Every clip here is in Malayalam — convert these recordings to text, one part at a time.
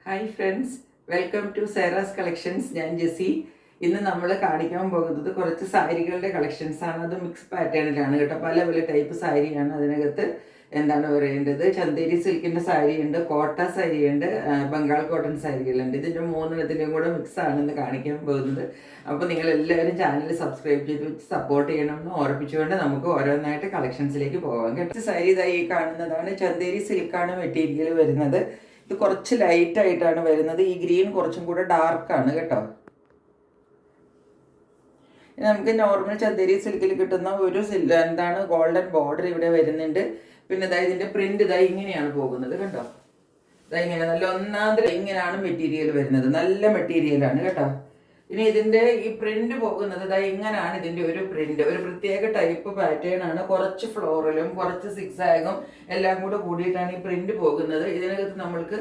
Hi friends, welcome to Sera's collections. ഞാൻ ജെസ്സി. ഇന്ന് നമ്മൾ കാണിക്കാൻ പോകുന്നത് കുറച്ച് സാരികളുടെ കളക്ഷൻസ് ആണ്. അത് മിക്സ് പാറ്റേണിലാണ് കേട്ടോ. പല പല ടൈപ്പ് സാരിയാണ് അതിനകത്ത്. എന്താണ് പറയേണ്ടത്, ചന്തേരി സിൽക്കിൻ്റെ സാരിയുണ്ട്, കോട്ട സാരിയുണ്ട്, ബംഗാൾ കോട്ടൺ സാരികളുണ്ട്. ഇതിൻ്റെ മൂന്നെണ്ണത്തിൻ്റെയും കൂടെ മിക്സ് ആണെന്ന് കാണിക്കാൻ പോകുന്നത്. അപ്പോൾ നിങ്ങൾ എല്ലാവരും ചാനൽ സബ്സ്ക്രൈബ് ചെയ്ത് വെച്ച് സപ്പോർട്ട് ചെയ്യണമെന്ന് ഓർപ്പിച്ചുകൊണ്ട് നമുക്ക് ഓരോന്നായിട്ട് കളക്ഷൻസിലേക്ക് പോകാം കേട്ടോ. സാരി ഇതായി കാണുന്നതാണ്. ചന്തേരി സിൽക്കാണ് മെറ്റീരിയൽ വരുന്നത്. ഇത് കുറച്ച് ലൈറ്റ് ആയിട്ടാണ് വരുന്നത്. ഈ ഗ്രീൻ കുറച്ചും കൂടെ ഡാർക്കാണ് കേട്ടോ. നമുക്ക് നോർമൽ ചന്തേരി സിൽക്കിൽ കിട്ടുന്ന ഒരു എന്താണ് ഗോൾഡൻ ബോർഡർ ഇവിടെ വരുന്നുണ്ട്. പിന്നെ ഇതാ ഇതിന്റെ പ്രിന്റ് ഇതാ ഇങ്ങനെയാണ് പോകുന്നത് കേട്ടോ. ഇതാ ഇങ്ങനെ നല്ല ഒന്നാന്തര ഇങ്ങനെയാണ് മെറ്റീരിയൽ വരുന്നത്. നല്ല മെറ്റീരിയലാണ് കേട്ടോ. ഇനി ഇതിന്റെ ഈ പ്രിന്റ് പോകുന്നത് ഇതാ ഇങ്ങനെയാണ്. ഇതിന്റെ ഒരു പ്രിന്റ് ഒരു പ്രത്യേക ടൈപ്പ് പാറ്റേൺ ആണ്. കുറച്ച് ഫ്ലോറലും കുറച്ച് സിക്സാഗും എല്ലാം കൂടെ കൂടിയിട്ടാണ് ഈ പ്രിന്റ് പോകുന്നത്. ഇതിനകത്ത് നമ്മൾക്ക്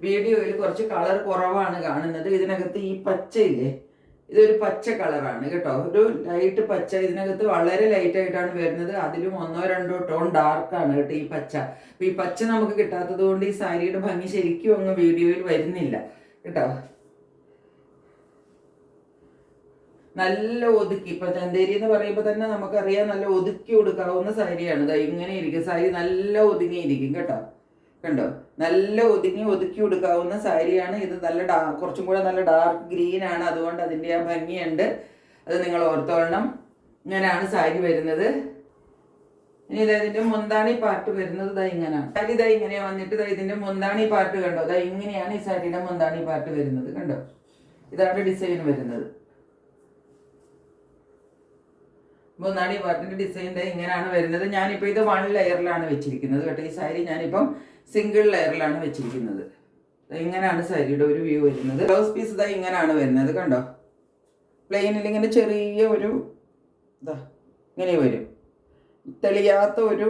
വീഡിയോയിൽ കുറച്ച് കളർ കുറവാണ് കാണുന്നത്. ഇതിനകത്ത് ഈ പച്ചയില്ലേ, ഇതൊരു പച്ച കളറാണ് കേട്ടോ. ഒരു ലൈറ്റ് പച്ച. ഇതിനകത്ത് വളരെ ലൈറ്റ് ആയിട്ടാണ് വരുന്നത്. അതിലും ഒന്നോ രണ്ടോ ടോൺ ഡാർക്കാണ് കേട്ടോ ഈ പച്ച. അപ്പൊ ഈ പച്ച നമുക്ക് കിട്ടാത്തത് കൊണ്ട് ഈ സാരിയുടെ ഭംഗി ശരിക്കും അങ്ങ് വീഡിയോയിൽ വരുന്നില്ല കേട്ടോ. നല്ല ഒതുക്കി, ഇപ്പൊ ചന്തേരി എന്ന് പറയുമ്പോൾ തന്നെ നമുക്കറിയാം നല്ല ഒതുക്കി കൊടുക്കാവുന്ന സാരിയാണ്. ഇതാ ഇങ്ങനെ ഇരിക്കും സാരി, നല്ല ഒതുങ്ങിയിരിക്കും കേട്ടോ. കണ്ടോ, നല്ല ഒതുക്കി കൊടുക്കാവുന്ന സാരിയാണ് ഇത്. നല്ല കുറച്ചും കൂടെ നല്ല ഡാർക്ക് ഗ്രീൻ ആണ്. അതുകൊണ്ട് അതിൻ്റെ ആ ഭംഗിയുണ്ട്. അത് നിങ്ങൾ ഓർത്തോളണം. ഇങ്ങനെയാണ് സാരി വരുന്നത്. ഇനി ഇതാ ഇതിന്റെ മുന്താണി പാർട്ട് വരുന്നത് ഇതാ ഇങ്ങനെയാണ്. സാരി ഇതാ ഇങ്ങനെ വന്നിട്ട് ഇതാ ഇതിന്റെ മുന്താണി പാർട്ട് കണ്ടോ. ഇതാ ഇങ്ങനെയാണ് ഈ സാരിയുടെ മുന്താണി പാർട്ട് വരുന്നത് കണ്ടോ. ഇതാണ് ഡിസൈൻ വരുന്നത്. മുന്താണി പാർട്ടിന്റെ ഡിസൈൻ ഇങ്ങനെയാണ് വരുന്നത്. ഞാനിപ്പോ ഇത് 1 ലെയറിലാണ് വെച്ചിരിക്കുന്നത് കേട്ടോ. ഈ സാരി ഞാനിപ്പം സിംഗിൾ ലെയറിലാണ് വെച്ചിരിക്കുന്നത്. ഇങ്ങനെയാണ് സാരിയുടെ ഒരു വ്യൂ വരുന്നത്. ബ്ലൗസ് പീസ് ഇതാ ഇങ്ങനെയാണ് വരുന്നത് കണ്ടോ. പ്ലെയിനിൽ ഇങ്ങനെ ചെറിയ ഒരു ഇതാ ഇങ്ങനെ വരും. തെളിയാത്ത ഒരു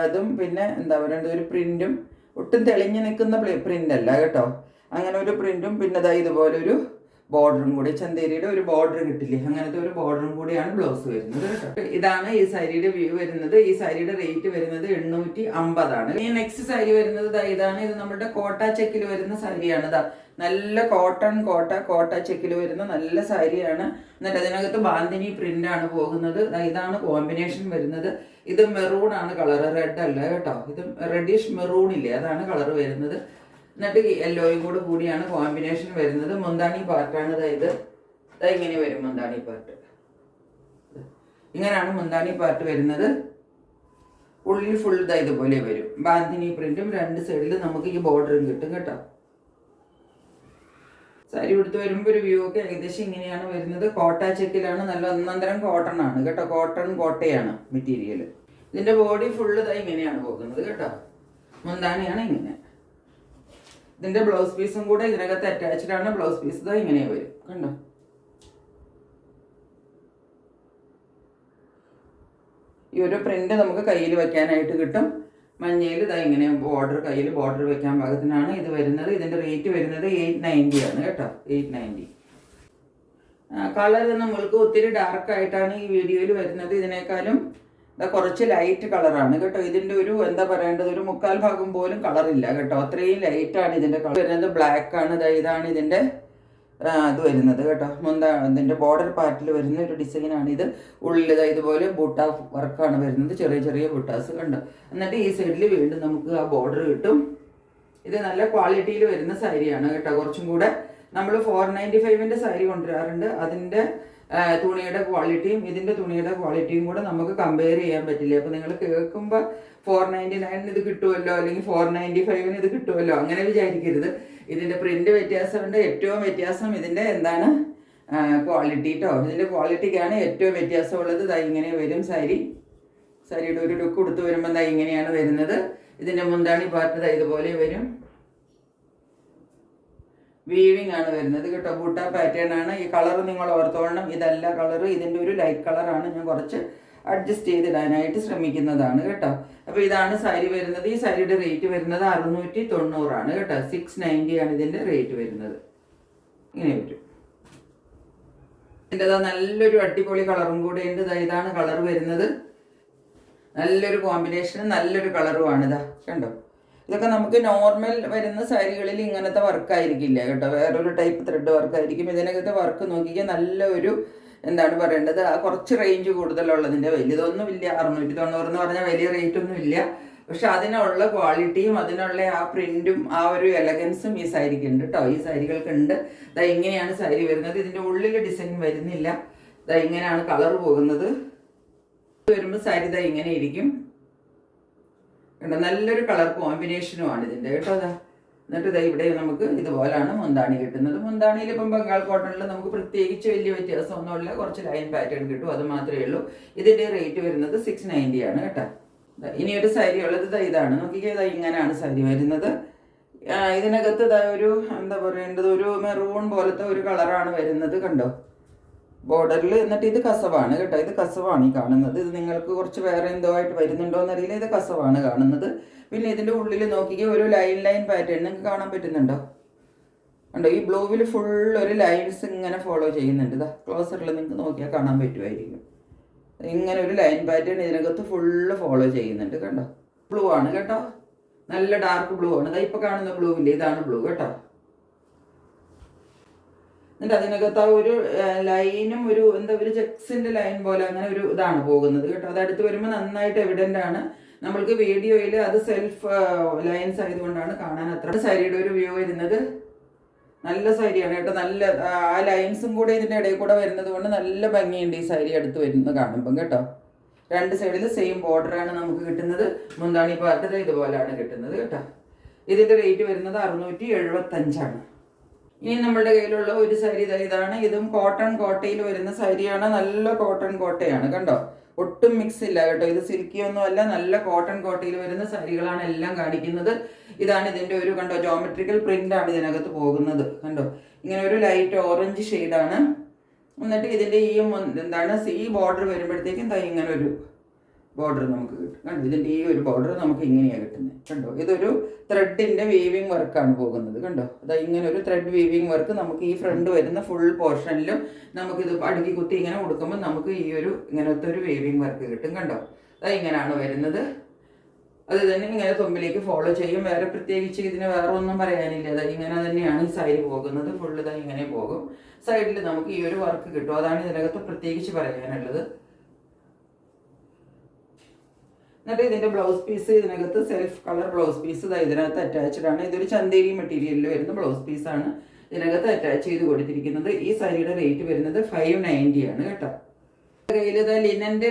ഇതും പിന്നെ എന്താ പറയേണ്ടത് ഒരു പ്രിന്റും. ഒട്ടും തെളിഞ്ഞു നിൽക്കുന്ന പ്രിന്റ് അല്ല കേട്ടോ. അങ്ങനെ ഒരു പ്രിന്റും പിന്നെ ഇതാ ഇതുപോലെ ഒരു ബോർഡറും കൂടി, ചന്തേരിയുടെ ഒരു ബോർഡർ കിട്ടില്ലേ, അങ്ങനത്തെ ഒരു ബോർഡറും കൂടിയാണ് ബ്ലൗസ് വരുന്നത് കേട്ടോ. ഇതാണ് ഈ സാരിയുടെ വ്യൂ വരുന്നത്. ഈ സാരിയുടെ റേറ്റ് വരുന്നത് 850 ആണ്. ഈ നെക്സ്റ്റ് സാരി വരുന്നത് ഇതാണ്. ഇത് നമ്മുടെ കോട്ട ചെക്കിൽ വരുന്ന സാരിയാണ്. ഇതാ നല്ല കോട്ട ചെക്കിൽ വരുന്ന നല്ല സാരിയാണ്. എന്നിട്ട് അതിനകത്ത് ബാന്തിനി പ്രിന്റ് ആണ് പോകുന്നത്. ഇതാണ് കോമ്പിനേഷൻ വരുന്നത്. ഇത് മെറൂൺ ആണ് കളർ, റെഡ് അല്ല കേട്ടോ. ഇത് റെഡിഷ് മെറൂൺ ഇല്ലേ, അതാണ് കളർ വരുന്നത്. എന്നിട്ട് യെല്ലോയും കൂടെ കൂടിയാണ് കോമ്പിനേഷൻ വരുന്നത്. മുന്താണി പാർട്ടാണ് ഇത്. ഇങ്ങനെ വരും മുന്താണി പാർട്ട്. ഇങ്ങനെയാണ് മുന്താണി പാർട്ട് വരുന്നത്. ഉള്ളിൽ ഫുൾ ഇതുപോലെ വരും. ബാന്തിനി പ്രിന്റും രണ്ട് സൈഡിലും നമുക്ക് ഈ ബോർഡറും കിട്ടും കേട്ടോ. സാരി എടുത്ത് വരുമ്പോൾ ഒരു വ്യൂ ഒക്കെ ഏകദേശം ഇങ്ങനെയാണ് വരുന്നത്. കോട്ട ചെക്കിലാണ്. നല്ല ഒന്നന്തരം കോട്ടൺ ആണ് കേട്ടോ. കോട്ടയാണ് മെറ്റീരിയൽ. ഇതിന്റെ ബോഡി ഫുള്ള് ഇങ്ങനെയാണ് പോകുന്നത് കേട്ടോ. മുന്താണിയാണ് ഇങ്ങനെ. ഇതിന്റെ ബ്ലൗസ് പീസും കൂടെ ഇതിനകത്ത് അറ്റാച്ച്ഡ് ആണ്. ബ്ലൗസ് പീസ് ഇങ്ങനെ വരും കണ്ടോ. ഈ ഒരു പ്രിന്റ് നമുക്ക് കയ്യിൽ വെക്കാനായിട്ട് കിട്ടും. മഞ്ഞയിൽ ഇങ്ങനെ ബോർഡർ, കയ്യിൽ ബോർഡർ വെക്കാൻ പാകത്തിനാണ് ഇത് വരുന്നത്. ഇതിന്റെ റേറ്റ് വരുന്നത് 890 ആണ് കേട്ടോ. 890. കളർ നമ്മൾക്ക് ഒത്തിരി ഡാർക്ക് ആയിട്ടാണ് ഈ വീഡിയോയിൽ വരുന്നത്. ഇതിനേക്കാളും കുറച്ച് ലൈറ്റ് കളറാണ് കേട്ടോ. ഇതിന്റെ ഒരു എന്താ പറയേണ്ടത്, ഒരു 1/4 ഭാഗം പോലും കളറില്ല കേട്ടോ. അത്രയും ലൈറ്റാണ് ഇതിന്റെ കളർ വരുന്നത്. ബ്ലാക്ക് ആണ്. ഇതാണ് ഇതിന്റെ ഇത് വരുന്നത് കേട്ടോ. ഇതിന്റെ ബോർഡർ പാർട്ടിൽ വരുന്ന ഒരു ഡിസൈനാണ് ഇത്. ഉള്ളിൽ ഇതുപോലെ ബൂട്ട വർക്കാണ് വരുന്നത്. ചെറിയ ചെറിയ ബൂട്ടാസ് കണ്ടോ. എന്നിട്ട് ഈ സൈഡിൽ വീണ്ടും നമുക്ക് ആ ബോർഡർ കിട്ടും. ഇത് നല്ല ക്വാളിറ്റിയിൽ വരുന്ന സാരിയാണ് കേട്ടോ. കുറച്ചും കൂടെ നമ്മൾ 495ന്റെ സാരി കൊണ്ടുവരാറുണ്ട്. അതിന്റെ തുണിയുടെ ക്വാളിറ്റിയും ഇതിന്റെ തുണിയുടെ ക്വാളിറ്റിയും കൂടെ നമുക്ക് കമ്പയർ ചെയ്യാൻ പറ്റില്ല. അപ്പൊ നിങ്ങൾ കേൾക്കുമ്പോൾ 499 ഇത് കിട്ടുമല്ലോ, അല്ലെങ്കിൽ 495 ഇത് കിട്ടുമല്ലോ, അങ്ങനെ വിചാരിക്കരുത്. ഇതിന്റെ പ്രിന്റ് വ്യത്യാസമുണ്ട്. ഏറ്റവും വ്യത്യാസം ഇതിന്റെ എന്താണ് ക്വാളിറ്റി കേട്ടോ. ഇതിന്റെ ക്വാളിറ്റിക്കാണ് ഏറ്റവും വ്യത്യാസമുള്ളത്. ഇങ്ങനെ വരും സാരിയുടെ ഒരു ലുക്ക് കൊടുത്തു വരുമ്പോൾ ഇങ്ങനെയാണ് വരുന്നത്. ഇതിന്റെ മുന്താണി പാർട്ട് ഇതുപോലെ വരും. വീവിങ് ആണ് വരുന്നത് കേട്ടോ. ബൂട്ട പാറ്റേൺ ആണ്. ഈ കളർ നിങ്ങൾ ഓർത്തോളണം. ഇതല്ല കളർ, ഇതിന്റെ ഒരു ലൈറ്റ് കളറാണ്. ഞാൻ കുറച്ച് അഡ്ജസ്റ്റ് ചെയ്തിടാനായിട്ട് ശ്രമിക്കുന്നതാണ് കേട്ടോ. അപ്പൊ ഇതാണ് സാരി വരുന്നത്. ഈ സാരിയുടെ റേറ്റ് വരുന്നത് 690 ആണ് കേട്ടോ. 690 ആണ് ഇതിന്റെ റേറ്റ് വരുന്നത്. ഇങ്ങനെ വരും. ഇതിൻ്റെ നല്ലൊരു അടിപൊളി കളറും കൂടെ ഉണ്ട്. ഇതാണ് കളർ വരുന്നത്. നല്ലൊരു കോമ്പിനേഷൻ, നല്ലൊരു കളറുമാണ്. കണ്ടോ. ഇതൊക്കെ നമുക്ക് നോർമൽ വരുന്ന സാരികളിൽ ഇങ്ങനത്തെ വർക്കായിരിക്കില്ല കേട്ടോ, വേറൊരു ടൈപ്പ് ത്രെഡ് വർക്കായിരിക്കും. ഇതിനകത്തെ വർക്ക് നോക്കിയാൽ നല്ല ഒരു എന്താണ് പറയേണ്ടത്, കുറച്ച് റേഞ്ച് കൂടുതലുള്ളതിൻ്റെ, വലിയതൊന്നുമില്ല. 690 എന്ന് പറഞ്ഞാൽ വലിയ റേറ്റ് ഒന്നും ഇല്ല. പക്ഷെ അതിനുള്ള ക്വാളിറ്റിയും അതിനുള്ള ആ പ്രിന്റും ആ ഒരു എലഗൻസും ഈ സാരിക്ക് ഉണ്ട് കേട്ടോ, ഈ സാരികൾക്ക് ഉണ്ട്. ഇങ്ങനെയാണ് സാരി വരുന്നത്. ഇതിൻ്റെ ഉള്ളിൽ ഡിസൈൻ വരുന്നില്ല. ഇങ്ങനെയാണ് കളർ പോകുന്നത്. വരുമ്പോൾ സാരി ഇങ്ങനെ ഇരിക്കും കേട്ടോ. നല്ലൊരു കളർ കോമ്പിനേഷനുമാണ് ഇതിൻ്റെ കേട്ടോ. എന്നിട്ട് ഇവിടെ നമുക്ക് ഇതുപോലാണ് മുന്താണി കിട്ടുന്നത്. മുന്താണിയിൽ ഇപ്പം ബംഗാൾ കോട്ടണിൽ നമുക്ക് പ്രത്യേകിച്ച് വലിയ വ്യത്യാസമൊന്നുമില്ല, കുറച്ച് ലൈൻ പാറ്റേൺ കിട്ടും, അത് മാത്രമേ ഉള്ളൂ. ഇതിൻ്റെ റേറ്റ് വരുന്നത് 690 ആണ് കേട്ടോ. ഇനി ഒരു സാരി ഉള്ളത് ഇതാണ്, നോക്കിക്കേ. ഇങ്ങനെയാണ് സാരി വരുന്നത്. ഇതിനകത്ത് ഒരു എന്താ പറയേണ്ടത്, ഒരു മെറൂൺ പോലത്തെ ഒരു കളറാണ് വരുന്നത് കണ്ടോ ബോർഡറിൽ. എന്നിട്ട് ഇത് കസവാണ് കേട്ടോ, ഇത് കസവാണ് ഈ കാണുന്നത്. ഇത് നിങ്ങൾക്ക് കുറച്ച് വേറെ എന്തോ ആയിട്ട് വരുന്നുണ്ടോ എന്നറിയില്ല, ഇത് കസവാണ് കാണുന്നത്. പിന്നെ ഇതിൻ്റെ ഉള്ളിൽ നോക്കിക്കുക, ഒരു ലൈൻ പാറ്റേൺ നിങ്ങൾക്ക് കാണാൻ പറ്റുന്നുണ്ടോ കണ്ടോ. ഈ ബ്ലൂവിൽ ഫുൾ ഒരു ലൈൻസ് ഇങ്ങനെ ഫോളോ ചെയ്യുന്നുണ്ട്. ഇതാ ക്ലോസറിൽ നിങ്ങൾക്ക് നോക്കിയാൽ കാണാൻ പറ്റുമായിരിക്കും. ഇങ്ങനെ ഒരു ലൈൻ പാറ്റേൺ ഇതിനകത്ത് ഫുള്ള് ഫോളോ ചെയ്യുന്നുണ്ട് കണ്ടോ. ബ്ലൂ ആണ് കേട്ടോ, നല്ല ഡാർക്ക് ബ്ലൂ ആണ്. ഇപ്പോൾ കാണുന്ന ബ്ലൂ ഇല്ലേ, ഇതാണ് ബ്ലൂ കേട്ടോ. എന്നിട്ട് അതിനകത്ത് ആ ഒരു ലൈനും ഒരു ഒരു ചെക്സിന്റെ ലൈൻ പോലെ അങ്ങനെ ഒരു ഇതാണ് പോകുന്നത് കേട്ടോ. അത് അടുത്ത് വരുമ്പോൾ നന്നായിട്ട് എവിഡന്റ് ആണ്. നമ്മൾക്ക് വീഡിയോയിൽ അത് സെൽഫ് ലൈൻസ് ആയതുകൊണ്ടാണ് കാണാൻ അത്ര. സാരിയുടെ ഒരു വ്യൂ വരുന്നത് നല്ല സാരിയാണ് കേട്ടോ. നല്ല ആ ലൈൻസും കൂടെ ഇതിൻ്റെ ഇടയിൽ കൂടെ വരുന്നത് കൊണ്ട് നല്ല ഭംഗിയുണ്ട് ഈ സാരി അടുത്ത് വരുന്നത് കാണുമ്പം കേട്ടോ. രണ്ട് സൈഡിൽ സെയിം ബോർഡറാണ് നമുക്ക് കിട്ടുന്നത്. മുന്താണി പാർട്ട് ഇതുപോലെയാണ് കിട്ടുന്നത് കേട്ടോ. ഇതിൻ്റെ റേറ്റ് വരുന്നത് 675 ആണ്. ഇനി നമ്മുടെ കയ്യിലുള്ള ഒരു സാരി ഇതാണ്. ഇതും കോട്ടൺ കോട്ടയിൽ വരുന്ന സാരിയാണ്. നല്ല കോട്ടൺ കോട്ടയാണ് കണ്ടോ, ഒട്ടും മിക്സ് ഇല്ല കേട്ടോ. ഇത് സിൽക്കിയൊന്നും അല്ല, നല്ല കോട്ടൺ കോട്ടയിൽ വരുന്ന സാരികളാണ് എല്ലാം കാണിക്കുന്നത്. ഇതാണ് ഇതിൻ്റെ ഒരു കണ്ടോ ജോമെട്രിക്കൽ പ്രിന്റ് ആണ് ഇതിനകത്ത് പോകുന്നത് കണ്ടോ. ഇങ്ങനെ ഒരു ലൈറ്റ് ഓറഞ്ച് ഷെയ്ഡാണ്. എന്നിട്ട് ഇതിൻ്റെ ഈ ബോർഡർ വരുമ്പോഴത്തേക്കും ഇങ്ങനെ ഒരു ബോർഡർ നമുക്ക് കിട്ടും കണ്ടോ. ഇതിൻ്റെ ഈ ഒരു ബോർഡർ നമുക്ക് ഇങ്ങനെയാണ് കിട്ടുന്നത് കണ്ടോ. ഇതൊരു ത്രെഡിൻ്റെ വീവിങ് വർക്കാണ് പോകുന്നത് കണ്ടോ. ഇങ്ങനെ ഒരു ത്രെഡ് വീവിങ് വർക്ക് നമുക്ക് ഈ ഫ്രണ്ട് വരുന്ന ഫുൾ പോർഷനിലും നമുക്കിത് അടുക്കി കുത്തി ഇങ്ങനെ കൊടുക്കുമ്പോൾ നമുക്ക് ഈ ഒരു ഇങ്ങനത്തെ ഒരു വീവിങ് വർക്ക് കിട്ടും കണ്ടോ. ഇങ്ങനെയാണ് വരുന്നത്. അത് തന്നെ ഇങ്ങനെ തുമ്പിലേക്ക് ഫോളോ ചെയ്യും. വേറെ പ്രത്യേകിച്ച് ഇതിന് വേറെ ഒന്നും പറയാനില്ല. ഇങ്ങനെ തന്നെയാണ് ഈ സാരി പോകുന്നത്. ഫുള്ള് ഇങ്ങനെ പോകും. സൈഡിൽ നമുക്ക് ഈ ഒരു വർക്ക് കിട്ടും. അതാണ് ഇതിനകത്ത് പ്രത്യേകിച്ച് പറയാനുള്ളത്. എന്നിട്ട് ഇതിൻ്റെ ബ്ലൗസ് പീസ് ഇതിനകത്ത് സെൽഫ് കളർ ബ്ലൗസ് പീസ് ഇതിനകത്ത് അറ്റാച്ച്ഡ് ആണ്. ഇതൊരു ചന്തേരി മെറ്റീരിയലിൽ വരുന്ന ബ്ലൗസ് പീസാണ് ഇതിനകത്ത് അറ്റാച്ച് ചെയ്ത് കൊടുത്തിരിക്കുന്നത്. ഈ സാരിയുടെ റേറ്റ് വരുന്നത് 590 ആണ് കേട്ടോ. കയ്യിൽ ലിനൻ്റെ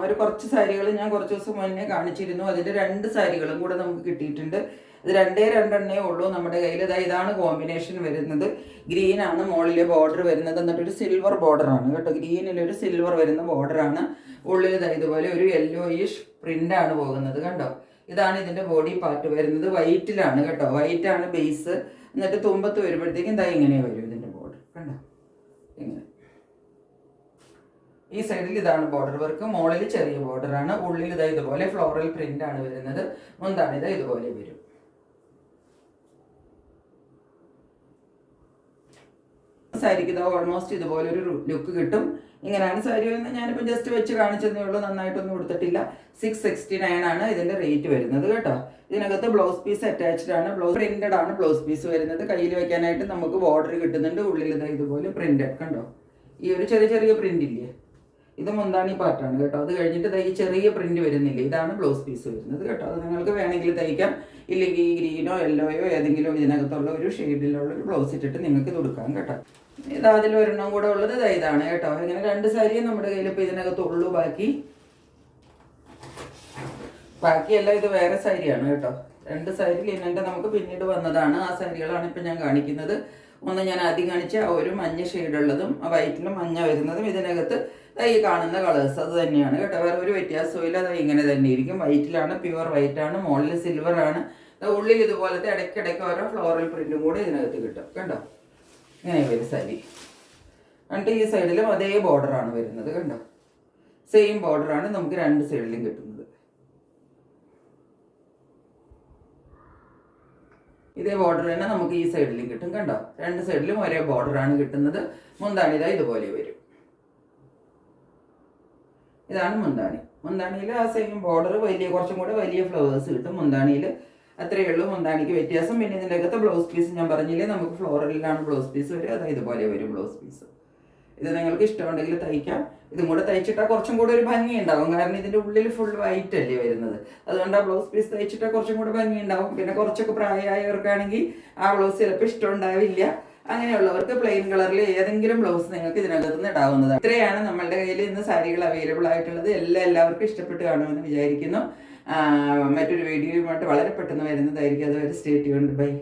ഒരു കുറച്ച് സാരികൾ ഞാൻ കുറച്ച് ദിവസം മുന്നേ കാണിച്ചിരുന്നു. അതിൻ്റെ 2 സാരികളും കൂടെ നമുക്ക് കിട്ടിയിട്ടുണ്ട്. ഇത് 2 ഉള്ളൂ നമ്മുടെ കയ്യിൽ. ഇതാണ് കോമ്പിനേഷൻ വരുന്നത്. ഗ്രീനാണ് മുകളിലെ ബോർഡർ വരുന്നത്. എന്നിട്ടൊരു സിൽവർ ബോർഡറാണ് കേട്ടോ. ഗ്രീനിലൊരു സിൽവർ വരുന്ന ബോർഡറാണ്. ഉള്ളിൽ ഇതുപോലെ ഒരു യെല്ലോയിഷ് പ്രിൻ്റാണ് പോകുന്നത് കണ്ടോ. ഇതാണ് ഇതിൻ്റെ ബോഡി പാർട്ട് വരുന്നത്. വൈറ്റിലാണ് കേട്ടോ, വൈറ്റാണ് ബേസ്. എന്നിട്ട് തുമ്പത്ത് വരുമ്പോഴത്തേക്കും ഇങ്ങനെ വരും ഇതിൻ്റെ ബോർഡർ കണ്ടോ. ഇങ്ങനെ ഈ സൈഡിൽ ഇതാണ് ബോർഡർ വർക്ക്. മുകളിൽ ചെറിയ ബോർഡറാണ്. ഉള്ളിൽ ഇതുപോലെ ഫ്ലോറൽ പ്രിൻ്റാണ് വരുന്നത്. മുന്താണ് ഇതുപോലെ വരും. സാരിക്ക് ഓൾമോസ്റ്റ് ഇതുപോലെ ഒരു ലുക്ക് കിട്ടും. ഇങ്ങനെയാണ് സാരി വരുന്നത്. ഞാനിപ്പോൾ ജസ്റ്റ് വെച്ച് കാണിച്ചതേ ഉള്ളൂ, നന്നായിട്ടൊന്നും കൊടുത്തിട്ടില്ല. 669 ആണ് ഇതിൻ്റെ റേറ്റ് വരുന്നത് കേട്ടോ. ഇതിനകത്ത് ബ്ലൗസ് പീസ് അറ്റാച്ച്ഡ് ആണ്. പ്രിന്റഡ് ആണ് ബ്ലൗസ് പീസ് വരുന്നത്. കയ്യിൽ വെക്കാനായിട്ട് നമുക്ക് ബോർഡർ കിട്ടുന്നുണ്ട്. ഉള്ളിൽ ഇതുപോലെ പ്രിന്റഡ് കണ്ടോ. ഈ ഒരു ചെറിയ പ്രിന്റ് ഇല്ലേ, ഇത് മുന്താണി പാർട്ടാണ് കേട്ടോ. അത് കഴിഞ്ഞിട്ട് ഈ ചെറിയ പ്രിന്റ് വരുന്നില്ലേ, ഇതാണ് ബ്ലൗസ് പീസ് വരുന്നത് കേട്ടോ. അത് നിങ്ങൾക്ക് വേണമെങ്കിൽ തയ്ക്കാം. ഇല്ലെങ്കിൽ ഈ ഗ്രീനോ യെല്ലോയോ ഏതെങ്കിലും ഇതിനകത്തുള്ള ഒരു ഷെയ്ഡിലുള്ള ഒരു ബ്ലൗസ് ഇട്ടിട്ട് നിങ്ങൾക്ക് ഇത് കൊടുക്കാം കേട്ടോ. അതിൽ ഒരെണ്ണം കൂടെ ഉള്ളത് ഇതാണ് കേട്ടോ. ഇങ്ങനെ 2 സാരിയും നമ്മുടെ കയ്യിൽ ഇപ്പോൾ ഇതിനകത്തുള്ളൂ. ബാക്കിയെല്ലാം ഇത് വേറെ സാരിയാണ് കേട്ടോ. 2 സാരി ലിനൻ്റെ നമുക്ക് പിന്നീട് വന്നതാണ്. ആ സാരികളാണ് ഇപ്പം ഞാൻ കാണിക്കുന്നത്. ഒന്ന് ഞാൻ ആദ്യം കാണിച്ച ഒരു മഞ്ഞ ഷെയ്ഡുള്ളതും ആ വൈറ്റിലും മഞ്ഞ വരുന്നതും ഇതിനകത്ത് ഈ കാണുന്ന കളേഴ്സ് അത് തന്നെയാണ് കേട്ടോ. വേറെ ഒരു വ്യത്യാസവും ഇല്ല. ഇങ്ങനെ തന്നെ ഇരിക്കും. വൈറ്റിലാണ്, പ്യുവർ വൈറ്റാണ്. മുകളിൽ സിൽവർ ആണ്. ഉള്ളിൽ ഇതുപോലത്തെ ഇടയ്ക്കിടയ്ക്ക് ഓരോ ഫ്ലോറൽ പ്രിന്റും കൂടെ ഇതിനകത്ത് കിട്ടും കണ്ടോ. ഇങ്ങനെ വരും സാരി. എന്നിട്ട് ഈ സൈഡിലും അതേ ബോർഡറാണ് വരുന്നത് കണ്ടോ. സെയിം ബോർഡറാണ് നമുക്ക് 2 സൈഡിലും കിട്ടുന്നത്. ഇതേ ബോർഡർ തന്നെ നമുക്ക് ഈ സൈഡിലും കിട്ടും കണ്ടോ. 2 സൈഡിലും ഒരേ ബോർഡറാണ് കിട്ടുന്നത്. മുന്താണി ഇതുപോലെ വരും. ഇതാണ് മുന്താണി. മുന്താണിയിൽ ആ സെയിം ബോർഡർ കുറച്ചും കൂടെ വലിയ ഫ്ലവേഴ്സ് കിട്ടും മുന്താണിയിൽ. അത്രയേ ഉള്ളൂ മുന്താണിക്ക് വ്യത്യാസം. പിന്നെ ഇതിൻ്റെ അകത്ത് ബ്ലൗസ് പീസ് ഞാൻ പറഞ്ഞില്ലേ, നമുക്ക് ഫ്ലോറലിലാണ് ബ്ലൗസ് പീസ് വരിക. അതായത് ഇതുപോലെ വരും ബ്ലൗസ് പീസ്. ഇത് നിങ്ങൾക്ക് ഇഷ്ടമുണ്ടെങ്കിൽ തയ്ക്കാം. ഇതും കൂടെ തയ്ച്ചിട്ടാൽ കുറച്ചും കൂടെ ഒരു ഭംഗി ഉണ്ടാവും. കാരണം ഇതിൻ്റെ ഉള്ളിൽ ഫുൾ വൈറ്റ് അല്ലേ വരുന്നത്. അതുകൊണ്ട് ആ ബ്ലൗസ് പീസ് തയ്ച്ചിട്ടാൽ കുറച്ചും കൂടെ ഭംഗി ഉണ്ടാവും. പിന്നെ കുറച്ചൊക്കെ പ്രായമായവർക്കാണെങ്കിൽ ആ ബ്ലൗസ് ചിലപ്പോൾ ഇഷ്ടമുണ്ടാവില്ല. അങ്ങനെയുള്ളവർക്ക് പ്ലെയിൻ കളറിൽ ഏതെങ്കിലും ബ്ലൗസ് നിങ്ങൾക്ക് ഇതിനകത്ത് നിന്ന് ഇടാവുന്നതാണ്. ഇത്രയാണ് നമ്മളുടെ കയ്യിൽ ഇന്ന് സാരികൾ അവൈലബിൾ ആയിട്ടുള്ളത്. എല്ലാവർക്കും ഇഷ്ടപ്പെട്ട് കാണുമെന്ന് വിചാരിക്കുന്നു. മറ്റൊരു വീഡിയോയുമായിട്ട് വളരെ പെട്ടെന്ന് വരുന്നതായിരിക്കും. അതുവരെ സ്റ്റേ ട്യൂൺഡ്. ബൈ.